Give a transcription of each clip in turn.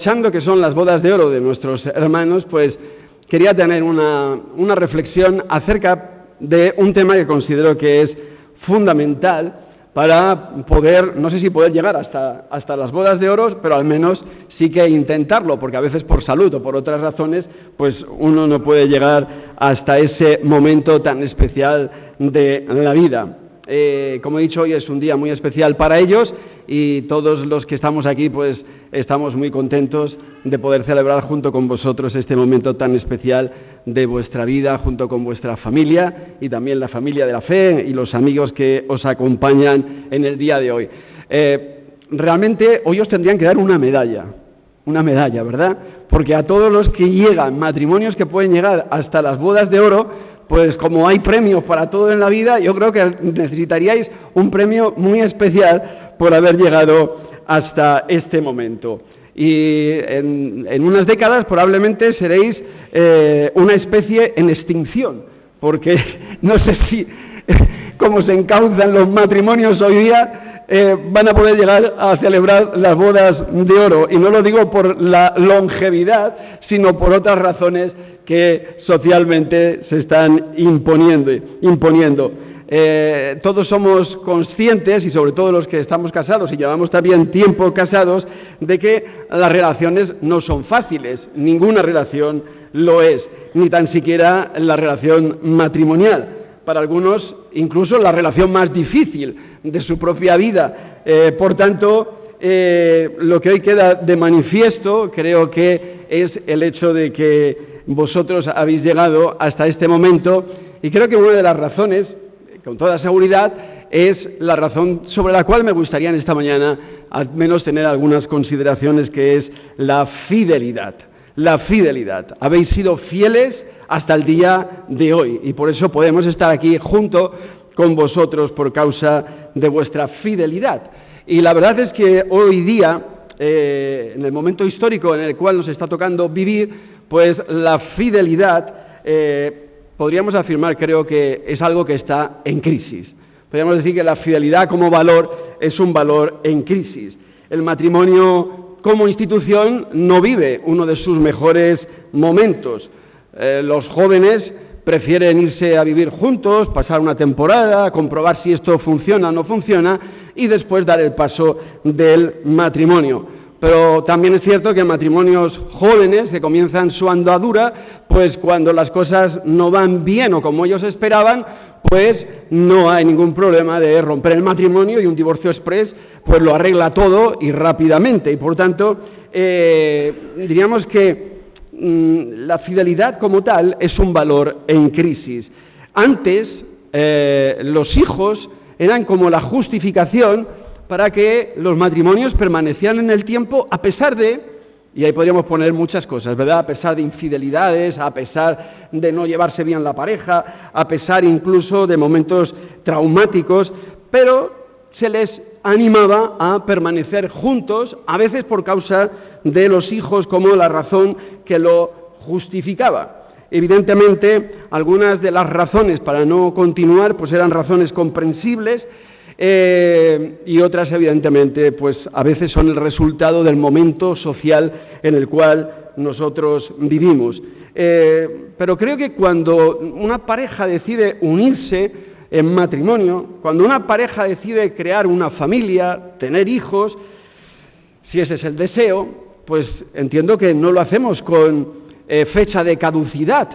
Aprovechando que son las bodas de oro de nuestros hermanos, pues quería tener una reflexión acerca de un tema que considero que es fundamental para poder, no sé si poder llegar hasta las bodas de oro, pero al menos sí que intentarlo, porque a veces por salud o por otras razones, pues uno no puede llegar hasta ese momento tan especial de la vida. Como he dicho, hoy es un día muy especial para ellos y todos los que estamos aquí, pues estamos muy contentos de poder celebrar junto con vosotros este momento tan especial de vuestra vida, junto con vuestra familia y también la familia de la fe y los amigos que os acompañan en el día de hoy. Realmente hoy os tendrían que dar una medalla, ¿verdad? Porque a todos los que llegan, matrimonios que pueden llegar hasta las bodas de oro, pues como hay premios para todo en la vida, yo creo que necesitaríais un premio muy especial por haber llegado hasta este momento. Y en unas décadas probablemente seréis una especie en extinción, porque no sé si, como se encauzan los matrimonios hoy día, van a poder llegar a celebrar las bodas de oro. Y no lo digo por la longevidad, sino por otras razones que socialmente se están imponiendo. Todos somos conscientes, y sobre todo los que estamos casados y llevamos también tiempo casados, de que las relaciones no son fáciles, ninguna relación lo es, ni tan siquiera la relación matrimonial. Para algunos, incluso la relación más difícil de su propia vida. Por tanto, lo que hoy queda de manifiesto, creo que es el hecho de que vosotros habéis llegado hasta este momento, y creo que una de las razones, con toda seguridad, es la razón sobre la cual me gustaría en esta mañana al menos tener algunas consideraciones, que es la fidelidad. La fidelidad. Habéis sido fieles hasta el día de hoy y por eso podemos estar aquí junto con vosotros por causa de vuestra fidelidad. Y la verdad es que hoy día, en el momento histórico en el cual nos está tocando vivir, pues la fidelidad, podríamos afirmar, creo que es algo que está en crisis. Podríamos decir que la fidelidad como valor es un valor en crisis. El matrimonio como institución no vive uno de sus mejores momentos. Los jóvenes prefieren irse a vivir juntos, pasar una temporada, comprobar si esto funciona o no funciona y después dar el paso del matrimonio. Pero también es cierto que matrimonios jóvenes que comienzan su andadura, pues cuando las cosas no van bien o como ellos esperaban, pues no hay ningún problema de romper el matrimonio y un divorcio express pues lo arregla todo y rápidamente. Y por tanto, diríamos que la fidelidad como tal es un valor en crisis. Antes, los hijos eran como la justificación para que los matrimonios permanecieran en el tiempo a pesar de, y ahí podríamos poner muchas cosas, ¿verdad? A pesar de infidelidades, a pesar de no llevarse bien la pareja, a pesar incluso de momentos traumáticos, pero se les animaba a permanecer juntos, a veces por causa de los hijos como la razón que lo justificaba. Evidentemente, algunas de las razones para no continuar pues eran razones comprensibles, y otras evidentemente pues a veces son el resultado del momento social en el cual nosotros vivimos. Pero creo que cuando una pareja decide unirse en matrimonio, cuando una pareja decide crear una familia, tener hijos, si ese es el deseo, pues entiendo que no lo hacemos con fecha de caducidad,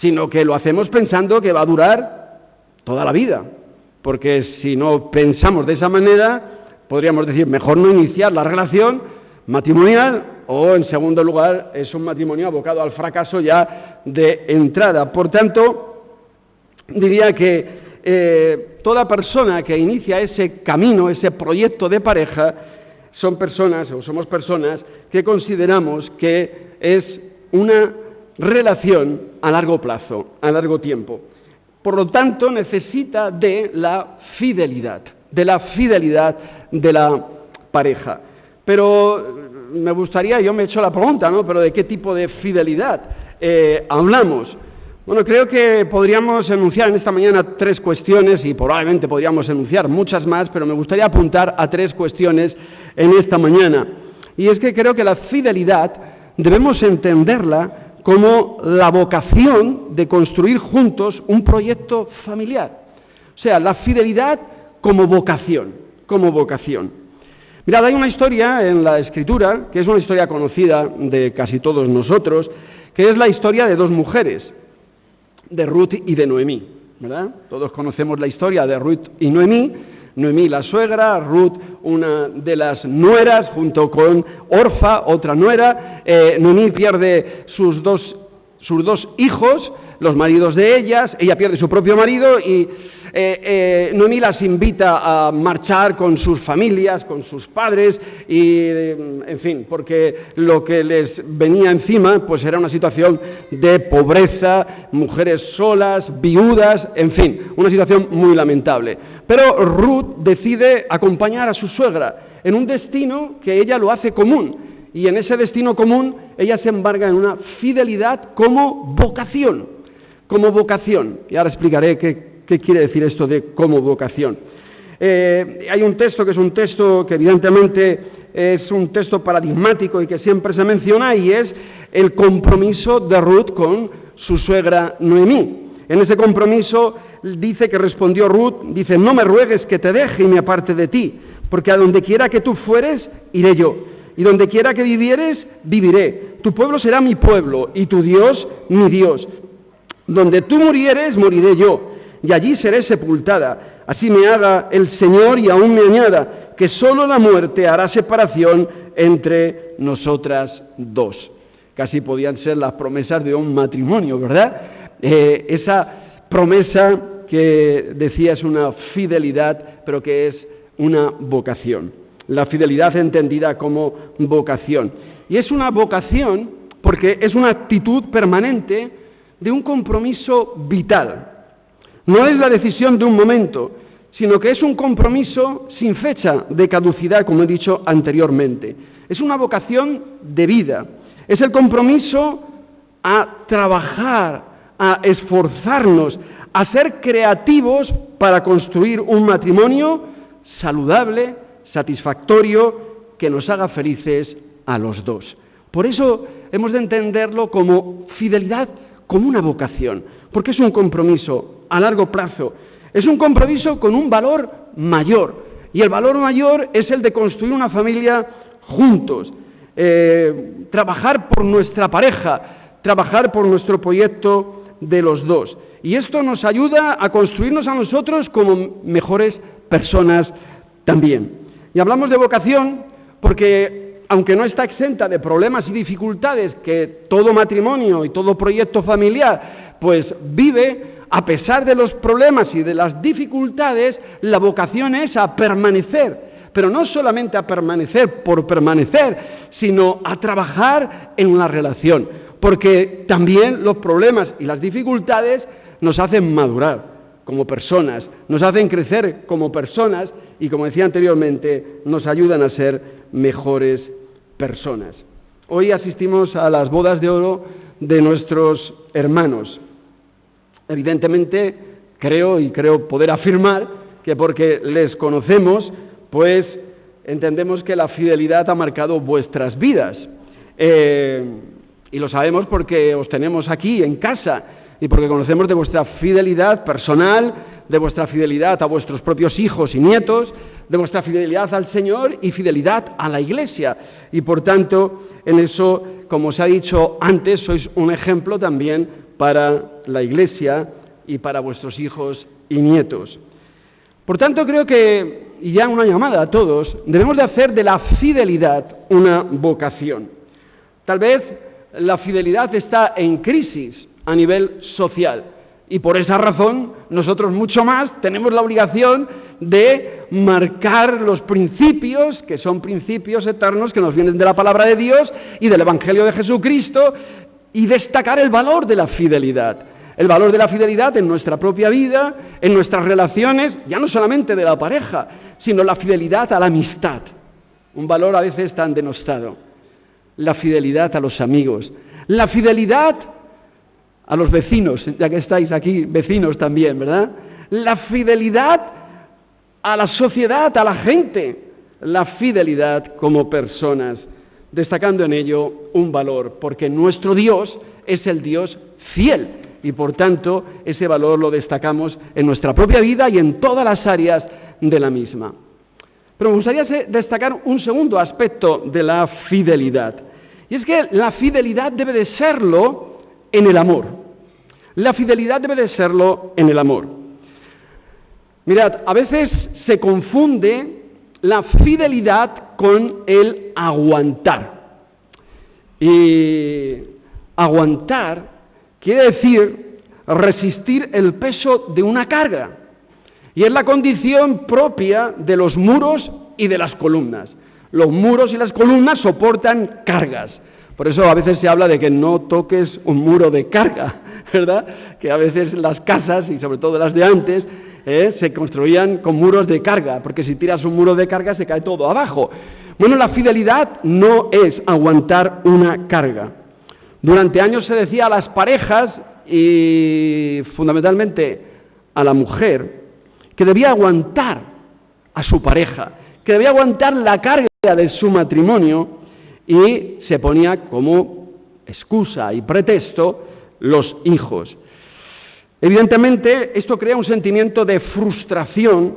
sino que lo hacemos pensando que va a durar toda la vida. Porque si no pensamos de esa manera, podríamos decir, mejor no iniciar la relación matrimonial o, en segundo lugar, es un matrimonio abocado al fracaso ya de entrada. Por tanto, diría que toda persona que inicia ese camino, ese proyecto de pareja, somos personas que consideramos que es una relación a largo plazo, a largo tiempo. Por lo tanto, necesita de la fidelidad de la pareja. Pero me gustaría, yo me he hecho la pregunta, ¿no? ¿Pero de qué tipo de fidelidad hablamos? Bueno, creo que podríamos enunciar en esta mañana 3 cuestiones y probablemente podríamos enunciar muchas más, pero me gustaría apuntar a 3 cuestiones en esta mañana. Y es que creo que la fidelidad debemos entenderla como la vocación de construir juntos un proyecto familiar. O sea, la fidelidad como vocación, como vocación. Mirad, hay una historia en la Escritura, que es una historia conocida de casi todos nosotros, que es la historia de dos mujeres, de Ruth y de Noemí, ¿verdad? Todos conocemos la historia de Ruth y Noemí. Noemí la suegra, Ruth una de las nueras, junto con Orfa, otra nuera. Noemí pierde sus dos hijos, los maridos de ellas, ella pierde su propio marido y Noemí las invita a marchar con sus familias, con sus padres y, en fin, porque lo que les venía encima pues era una situación de pobreza, mujeres solas, viudas, en fin, una situación muy lamentable. Pero Ruth decide acompañar a su suegra en un destino que ella lo hace común, y en ese destino común ella se embarca en una fidelidad como vocación, y ahora explicaré qué quiere decir esto de como vocación. Hay un texto que es un texto que evidentemente es un texto paradigmático y que siempre se menciona, y es el compromiso de Ruth con su suegra Noemí. En ese compromiso dice que respondió Ruth, dice: no me ruegues que te deje y me aparte de ti, porque a donde quiera que tú fueres, iré yo, y donde quiera que vivieres, viviré. Tu pueblo será mi pueblo, y tu Dios, mi Dios. Donde tú murieres, moriré yo, y allí seré sepultada. Así me haga el Señor y aún me añada, que solo la muerte hará separación entre nosotras dos. Casi podían ser las promesas de un matrimonio, ¿verdad? Esa promesa que decía es una fidelidad, pero que es una vocación. La fidelidad entendida como vocación. Y es una vocación porque es una actitud permanente de un compromiso vital. No es la decisión de un momento, sino que es un compromiso sin fecha de caducidad, como he dicho anteriormente. Es una vocación de vida. Es el compromiso a trabajar, a esforzarnos, a ser creativos para construir un matrimonio saludable, satisfactorio, que nos haga felices a los dos. Por eso hemos de entenderlo como fidelidad, como una vocación, porque es un compromiso a largo plazo, es un compromiso con un valor mayor, y el valor mayor es el de construir una familia juntos, trabajar por nuestra pareja, trabajar por nuestro proyecto de los dos. Y esto nos ayuda a construirnos a nosotros como mejores personas también. Y hablamos de vocación porque, aunque no está exenta de problemas y dificultades que todo matrimonio y todo proyecto familiar pues vive, a pesar de los problemas y de las dificultades, la vocación es a permanecer. Pero no solamente a permanecer por permanecer, sino a trabajar en una relación. Porque también los problemas y las dificultades nos hacen madurar como personas, nos hacen crecer como personas y, como decía anteriormente, nos ayudan a ser mejores personas. Hoy asistimos a las bodas de oro de nuestros hermanos. Evidentemente, creo poder afirmar que porque les conocemos, pues entendemos que la fidelidad ha marcado vuestras vidas. Y lo sabemos porque os tenemos aquí en casa y porque conocemos de vuestra fidelidad personal, de vuestra fidelidad a vuestros propios hijos y nietos, de vuestra fidelidad al Señor y fidelidad a la Iglesia. Y por tanto, en eso, como se ha dicho antes, sois un ejemplo también para la Iglesia y para vuestros hijos y nietos. Por tanto, creo que, y ya una llamada a todos, debemos de hacer de la fidelidad una vocación. Tal vez la fidelidad está en crisis a nivel social y por esa razón nosotros mucho más tenemos la obligación de marcar los principios, que son principios eternos que nos vienen de la palabra de Dios y del Evangelio de Jesucristo, y destacar el valor de la fidelidad. El valor de la fidelidad en nuestra propia vida, en nuestras relaciones, ya no solamente de la pareja, sino la fidelidad a la amistad, un valor a veces tan denostado. La fidelidad a los amigos, la fidelidad a los vecinos, ya que estáis aquí, vecinos también, ¿verdad? La fidelidad a la sociedad, a la gente, la fidelidad como personas destacando en ello un valor, porque nuestro Dios es el Dios fiel y por tanto ese valor lo destacamos en nuestra propia vida y en todas las áreas de la misma. Pero me gustaría destacar un segundo aspecto de la fidelidad, y es que la fidelidad debe de serlo en el amor. La fidelidad debe de serlo en el amor. Mirad, a veces se confunde la fidelidad con el aguantar. Y aguantar quiere decir resistir el peso de una carga. Y es la condición propia de los muros y de las columnas. Los muros y las columnas soportan cargas. Por eso a veces se habla de que no toques un muro de carga, ¿verdad? Que a veces las casas, y sobre todo las de antes, se construían con muros de carga, porque si tiras un muro de carga se cae todo abajo. Bueno, la fidelidad no es aguantar una carga. Durante años se decía a las parejas, y fundamentalmente a la mujer, que debía aguantar a su pareja, que debía aguantar la carga de su matrimonio, y se ponía como excusa y pretexto los hijos. Evidentemente, esto crea un sentimiento de frustración,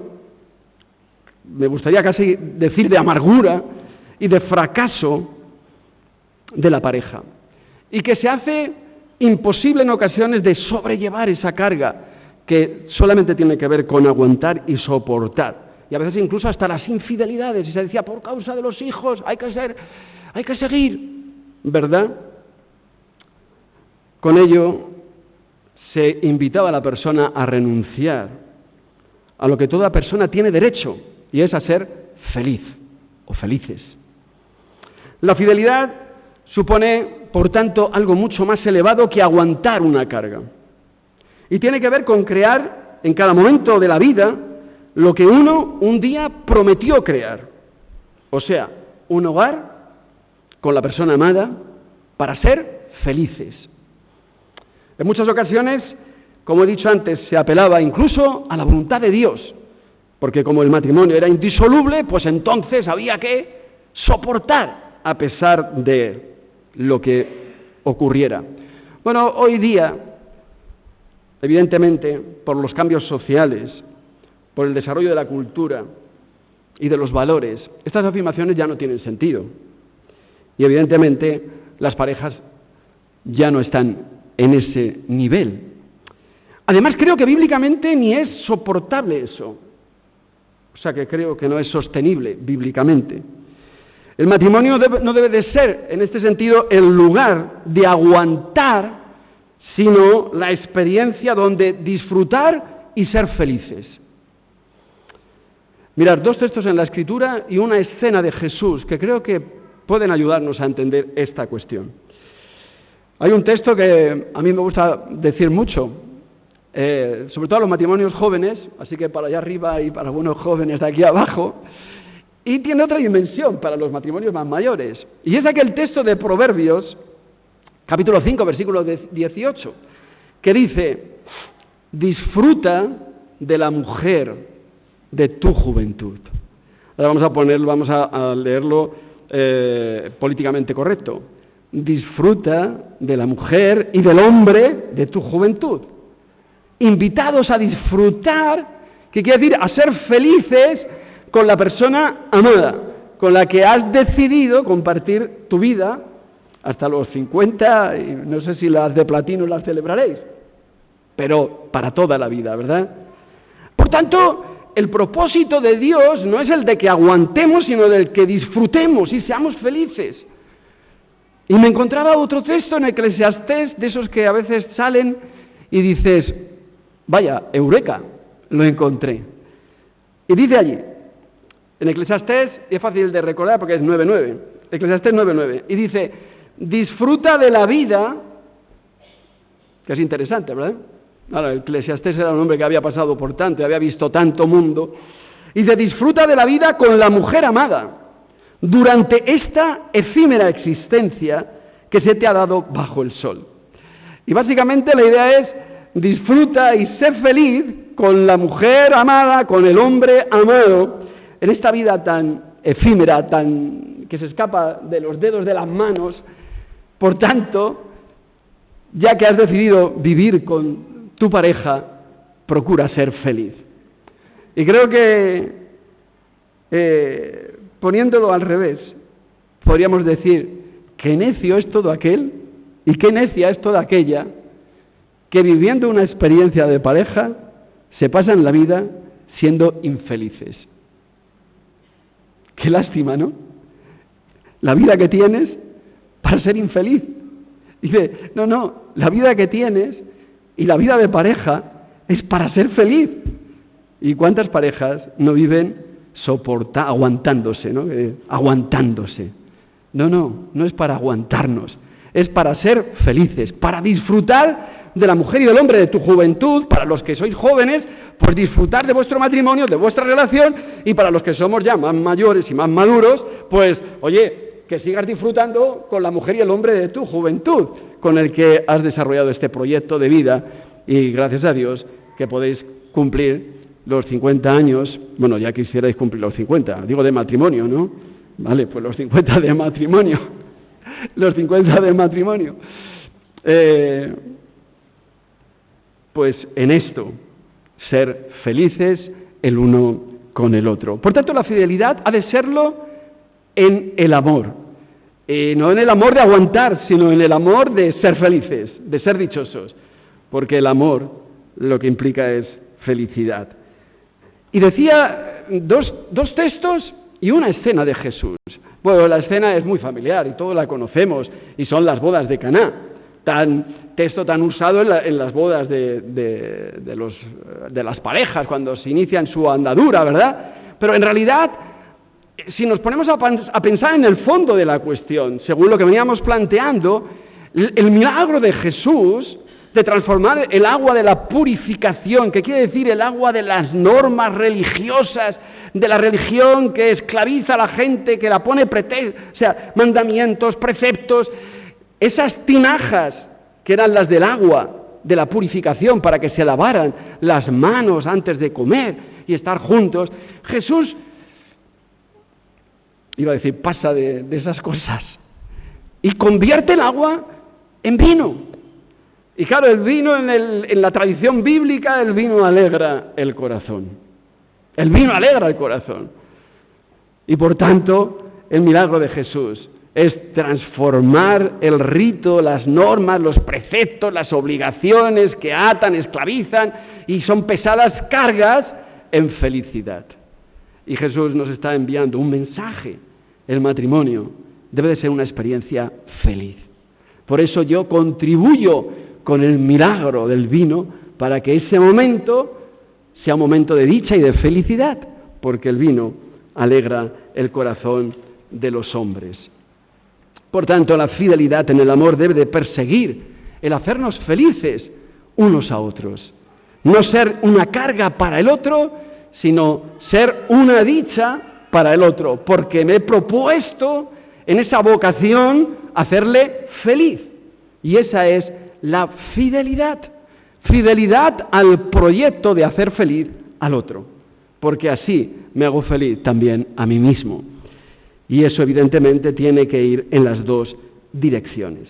me gustaría casi decir de amargura y de fracaso de la pareja, y que se hace imposible en ocasiones de sobrellevar esa carga que solamente tiene que ver con aguantar y soportar. Y a veces incluso hasta las infidelidades, y se decía, por causa de los hijos hay que seguir, ¿verdad? Con ello se invitaba a la persona a renunciar a lo que toda persona tiene derecho, y es a ser feliz o felices. La fidelidad supone, por tanto, algo mucho más elevado que aguantar una carga. Y tiene que ver con crear en cada momento de la vida lo que uno un día prometió crear. O sea, un hogar con la persona amada para ser felices. En muchas ocasiones, como he dicho antes, se apelaba incluso a la voluntad de Dios, porque como el matrimonio era indisoluble, pues entonces había que soportar a pesar de lo que ocurriera. Bueno, hoy día, evidentemente, por los cambios sociales, por el desarrollo de la cultura y de los valores, estas afirmaciones ya no tienen sentido. Y evidentemente las parejas ya no están en ese nivel. Además, creo que bíblicamente ni es soportable eso. O sea, que creo que no es sostenible bíblicamente. El matrimonio no debe de ser, en este sentido, el lugar de aguantar, sino la experiencia donde disfrutar y ser felices. Mirad, dos textos en la Escritura y una escena de Jesús que creo que pueden ayudarnos a entender esta cuestión. Hay un texto que a mí me gusta decir mucho, sobre todo a los matrimonios jóvenes, así que para allá arriba y para algunos jóvenes de aquí abajo, y tiene otra dimensión para los matrimonios más mayores, y es aquel texto de Proverbios, capítulo 5, versículo 18, que dice, disfruta de la mujer de tu juventud. Ahora vamos a leerlo políticamente correcto. Disfruta de la mujer y del hombre de tu juventud. Invitados a disfrutar, que quiere decir a ser felices con la persona amada, con la que has decidido compartir tu vida hasta los 50, y no sé si las de platino las celebraréis, pero para toda la vida, ¿verdad? Por tanto, el propósito de Dios no es el de que aguantemos, sino del que disfrutemos y seamos felices. Y me encontraba otro texto en Eclesiastés, de esos que a veces salen y dices, vaya, eureka, lo encontré. Y dice allí, en Eclesiastés, y es fácil de recordar porque es 9:9, Eclesiastés 9:9, y dice, disfruta de la vida, que es interesante, ¿verdad? Ahora, Eclesiastés era un hombre que había pasado por tanto, y había visto tanto mundo, y dice, disfruta de la vida con la mujer amada, durante esta efímera existencia que se te ha dado bajo el sol. Y básicamente la idea es, disfruta y sé feliz con la mujer amada, con el hombre amado, en esta vida tan efímera, tan que se escapa de los dedos de las manos. Por tanto, ya que has decidido vivir con tu pareja, procura ser feliz. Y creo que, poniéndolo al revés, podríamos decir, qué necio es todo aquel y qué necia es toda aquella que viviendo una experiencia de pareja se pasan la vida siendo infelices. Qué lástima, ¿no? La vida que tienes para ser infeliz. Dice, no, la vida que tienes y la vida de pareja es para ser feliz. ¿Y cuántas parejas no viven aguantándose, ¿no? Aguantándose. No es para aguantarnos, es para ser felices, para disfrutar de la mujer y del hombre de tu juventud, para los que sois jóvenes, pues disfrutar de vuestro matrimonio, de vuestra relación, y para los que somos ya más mayores y más maduros, pues, oye, que sigas disfrutando con la mujer y el hombre de tu juventud, con el que has desarrollado este proyecto de vida, y gracias a Dios que podéis cumplir los 50 años, bueno, ya quisierais cumplir los 50, digo de matrimonio, ¿no? Vale, pues los 50 de matrimonio, los 50 de matrimonio. Pues en esto, ser felices el uno con el otro. Por tanto, la fidelidad ha de serlo en el amor. No en el amor de aguantar, sino en el amor de ser felices, de ser dichosos. Porque el amor lo que implica es felicidad. Y decía dos textos y una escena de Jesús. Bueno, la escena es muy familiar y todos la conocemos, y son las bodas de Caná. Texto tan usado en las bodas de las parejas, cuando se inician su andadura, ¿verdad? Pero en realidad, si nos ponemos a pensar en el fondo de la cuestión, según lo que veníamos planteando, el milagro de Jesús de transformar el agua de la purificación, que quiere decir el agua de las normas religiosas, de la religión que esclaviza a la gente, que la pone mandamientos, preceptos, esas tinajas que eran las del agua, de la purificación, para que se lavaran las manos antes de comer y estar juntos. Jesús, iba a decir, pasa de esas cosas y convierte el agua en vino. Y claro, el vino en la tradición bíblica, el vino alegra el corazón. El vino alegra el corazón. Y por tanto, el milagro de Jesús es transformar el rito, las normas, los preceptos, las obligaciones que atan, esclavizan y son pesadas cargas en felicidad. Y Jesús nos está enviando un mensaje. El matrimonio debe de ser una experiencia feliz. Por eso yo contribuyo con el milagro del vino para que ese momento sea un momento de dicha y de felicidad, porque el vino alegra el corazón de los hombres. Por tanto, la fidelidad en el amor debe de perseguir el hacernos felices unos a otros. No ser una carga para el otro, sino ser una dicha para el otro, porque me he propuesto en esa vocación hacerle feliz. Y esa es la fidelidad. Fidelidad al proyecto de hacer feliz al otro, porque así me hago feliz también a mí mismo. Y eso evidentemente tiene que ir en las dos direcciones.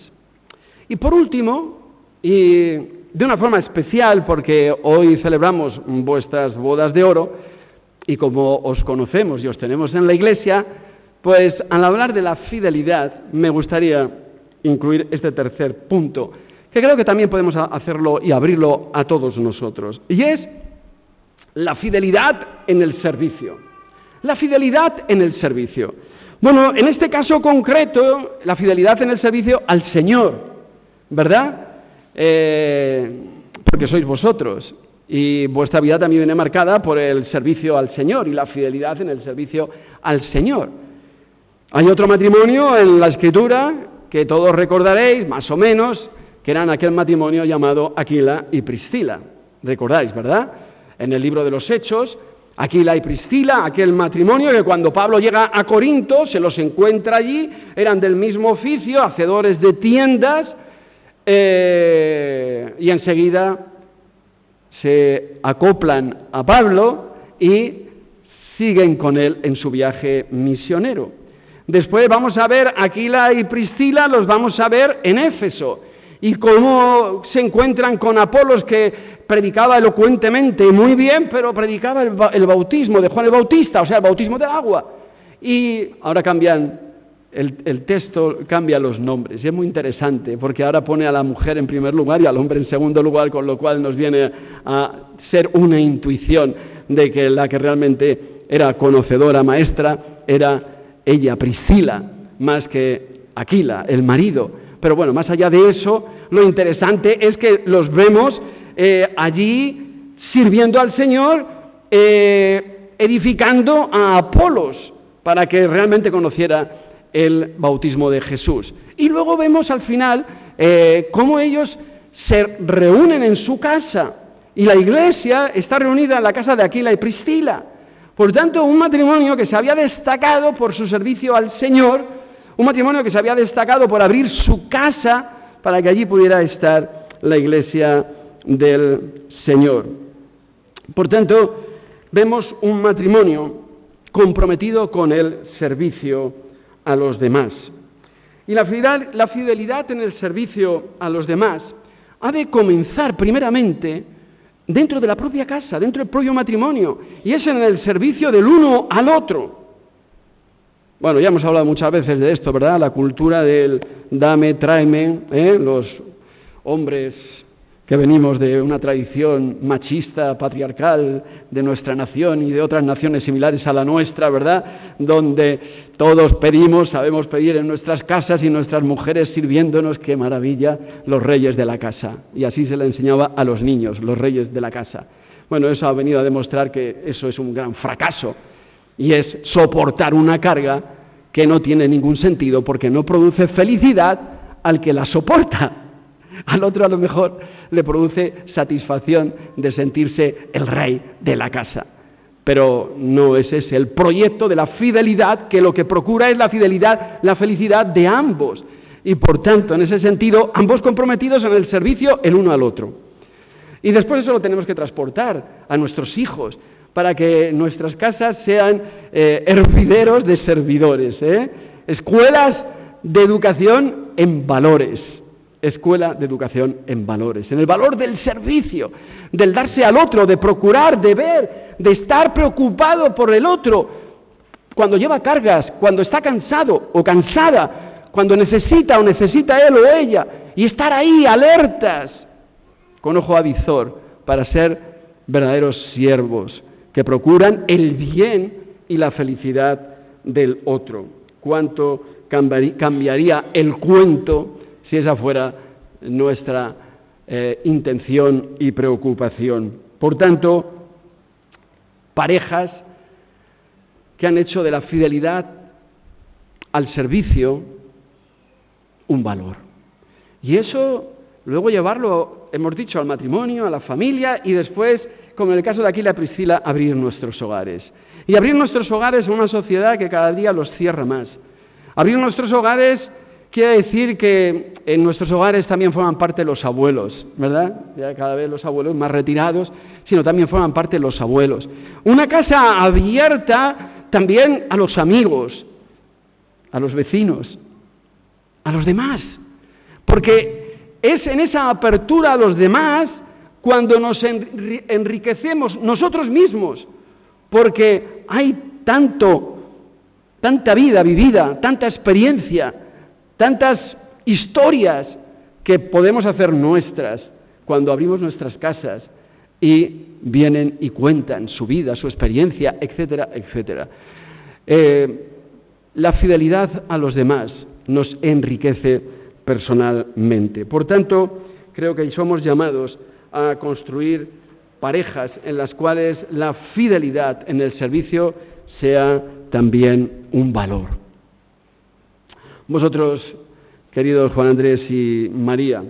Y por último, y de una forma especial, porque hoy celebramos vuestras bodas de oro, y como os conocemos y os tenemos en la iglesia, pues al hablar de la fidelidad me gustaría incluir este tercer punto, que creo que también podemos hacerlo y abrirlo a todos nosotros, y es la fidelidad en el servicio. La fidelidad en el servicio. Bueno, en este caso concreto, la fidelidad en el servicio al Señor, ¿verdad? Porque sois vosotros, y vuestra vida también viene marcada por el servicio al Señor y la fidelidad en el servicio al Señor. Hay otro matrimonio en la Escritura que todos recordaréis, más o menos, que eran aquel matrimonio llamado Aquila y Priscila. Recordáis, ¿verdad? En el libro de los Hechos, Aquila y Priscila, aquel matrimonio que cuando Pablo llega a Corinto se los encuentra allí, eran del mismo oficio, hacedores de tiendas, y enseguida se acoplan a Pablo y siguen con él en su viaje misionero. Después vamos a ver Aquila y Priscila, los vamos a ver en Éfeso. Y cómo se encuentran con Apolos, que predicaba elocuentemente y muy bien, pero predicaba el bautismo de Juan el Bautista, o sea, el bautismo de agua. Y ahora cambian, el texto cambia los nombres, y es muy interesante, porque ahora pone a la mujer en primer lugar y al hombre en segundo lugar, con lo cual nos viene a ser una intuición de que la que realmente era conocedora, maestra, era ella, Priscila, más que Aquila, el marido. Pero bueno, más allá de eso, lo interesante es que los vemos allí sirviendo al Señor, edificando a Apolos para que realmente conociera el bautismo de Jesús. Y luego vemos al final cómo ellos se reúnen en su casa, y la iglesia está reunida en la casa de Aquila y Priscila. Por tanto, un matrimonio que se había destacado por su servicio al Señor, un matrimonio que se había destacado por abrir su casa para que allí pudiera estar la iglesia del Señor. Por tanto, vemos un matrimonio comprometido con el servicio a los demás. Y la fidelidad en el servicio a los demás ha de comenzar primeramente dentro de la propia casa, dentro del propio matrimonio, y es en el servicio del uno al otro. Bueno, ya hemos hablado muchas veces de esto, ¿verdad? La cultura del dame, tráeme, los hombres que venimos de una tradición machista, patriarcal, de nuestra nación y de otras naciones similares a la nuestra, ¿verdad? Donde todos pedimos, sabemos pedir en nuestras casas y nuestras mujeres sirviéndonos, qué maravilla, los reyes de la casa. Y así se le enseñaba a los niños, los reyes de la casa. Bueno, eso ha venido a demostrar que eso es un gran fracaso, y es soportar una carga que no tiene ningún sentido, porque no produce felicidad al que la soporta. Al otro a lo mejor le produce satisfacción de sentirse el rey de la casa. Pero no es ese el proyecto de la fidelidad, que lo que procura es la fidelidad, la felicidad de ambos. Y por tanto, en ese sentido, ambos comprometidos en el servicio el uno al otro. Y después eso lo tenemos que transportar a nuestros hijos, para que nuestras casas sean hervideros de servidores, escuelas de educación en valores. Escuela de educación en valores, en el valor del servicio, del darse al otro, de procurar, de ver, de estar preocupado por el otro, cuando lleva cargas, cuando está cansado o cansada, cuando necesita él o ella, y estar ahí alertas, con ojo avizor, para ser verdaderos siervos, que procuran el bien y la felicidad del otro. ¿Cuánto cambiaría el cuento si esa fuera nuestra intención y preocupación? Por tanto, parejas que han hecho de la fidelidad al servicio un valor. Y eso luego llevarlo, hemos dicho, al matrimonio, a la familia, y después, como en el caso de Aquila y Priscila, abrir nuestros hogares. Y abrir nuestros hogares en una sociedad que cada día los cierra más. Abrir nuestros hogares quiere decir que en nuestros hogares también forman parte los abuelos, ¿verdad? Ya cada vez los abuelos más retirados, sino también forman parte los abuelos. Una casa abierta también a los amigos, a los vecinos, a los demás. Porque es en esa apertura a los demás cuando nos enriquecemos nosotros mismos, porque hay tanta vida vivida, tanta experiencia, tantas historias que podemos hacer nuestras cuando abrimos nuestras casas y vienen y cuentan su vida, su experiencia, etcétera, etcétera. La fidelidad a los demás nos enriquece personalmente. Por tanto, creo que somos llamados a construir parejas en las cuales la fidelidad en el servicio sea también un valor. Vosotros, queridos Juan Andrés y María,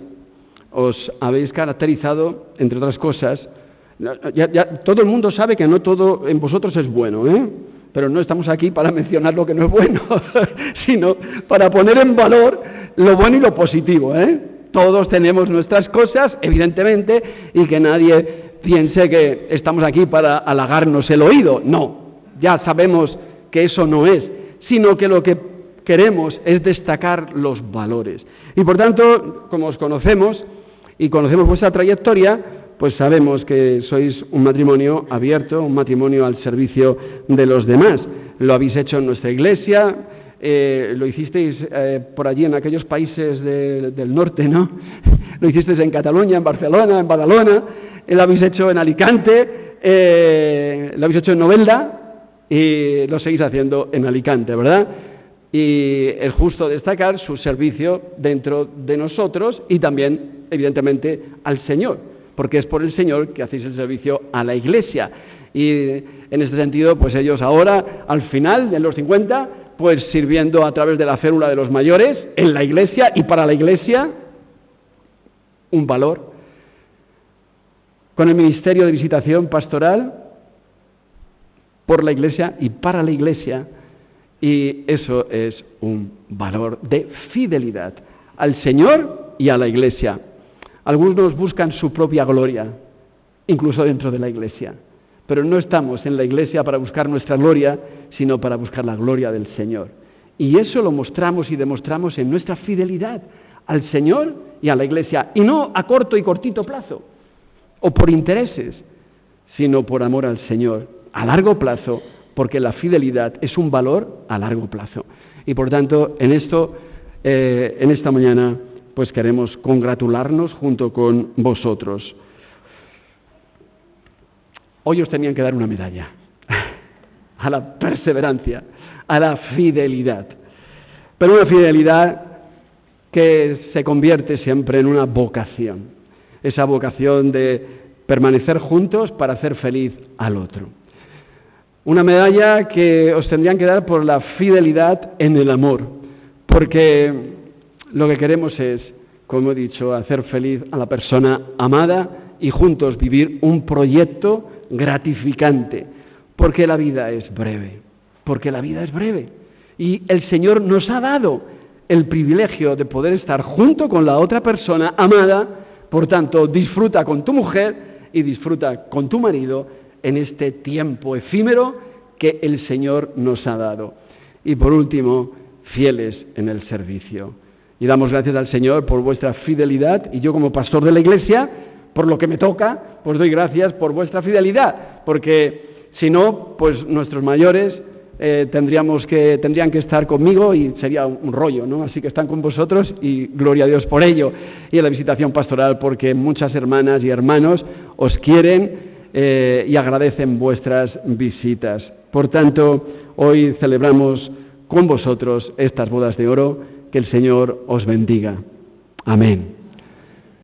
os habéis caracterizado, entre otras cosas, ya todo el mundo sabe que no todo en vosotros es bueno, pero no estamos aquí para mencionar lo que no es bueno, sino para poner en valor lo bueno y lo positivo, Todos tenemos nuestras cosas, evidentemente, y que nadie piense que estamos aquí para halagarnos el oído. No, ya sabemos que eso no es, sino que lo que queremos es destacar los valores. Y por tanto, como os conocemos y conocemos vuestra trayectoria, pues sabemos que sois un matrimonio abierto, un matrimonio al servicio de los demás. Lo habéis hecho en nuestra iglesia, lo hicisteis por allí en aquellos países del norte, ¿no? Lo hicisteis en Cataluña, en Barcelona, en Badalona, lo habéis hecho en Alicante, lo habéis hecho en Novelda y lo seguís haciendo en Alicante, ¿verdad? Y es justo destacar su servicio dentro de nosotros y también, evidentemente, al Señor, porque es por el Señor que hacéis el servicio a la Iglesia. Y en este sentido, pues ellos ahora, al final de los 50, pues sirviendo a través de la férula de los mayores en la Iglesia y para la Iglesia, un valor. Con el ministerio de visitación pastoral, por la Iglesia y para la Iglesia, y eso es un valor de fidelidad al Señor y a la Iglesia. Algunos buscan su propia gloria, incluso dentro de la Iglesia, pero no estamos en la Iglesia para buscar nuestra gloria, sino para buscar la gloria del Señor. Y eso lo mostramos y demostramos en nuestra fidelidad al Señor y a la Iglesia, y no a corto y cortito plazo, o por intereses, sino por amor al Señor, a largo plazo, porque la fidelidad es un valor a largo plazo. Y por tanto, en esta mañana, pues queremos congratularnos junto con vosotros. Hoy os tenían que dar una medalla a la perseverancia, a la fidelidad. Pero una fidelidad que se convierte siempre en una vocación. Esa vocación de permanecer juntos para hacer feliz al otro. Una medalla que os tendrían que dar por la fidelidad en el amor, porque lo que queremos es, como he dicho, hacer feliz a la persona amada y juntos vivir un proyecto gratificante, porque la vida es breve, y el Señor nos ha dado el privilegio de poder estar junto con la otra persona amada. Por tanto, disfruta con tu mujer y disfruta con tu marido en este tiempo efímero que el Señor nos ha dado. Y por último, fieles en el servicio. Y damos gracias al Señor por vuestra fidelidad, y yo como pastor de la Iglesia, por lo que me toca, pues doy gracias por vuestra fidelidad, porque si no, pues nuestros mayores tendrían que estar conmigo y sería un rollo, ¿no? Así que están con vosotros y gloria a Dios por ello. Y en la visitación pastoral, porque muchas hermanas y hermanos os quieren y agradecen vuestras visitas. Por tanto, hoy celebramos con vosotros estas bodas de oro. Que el Señor os bendiga. Amén.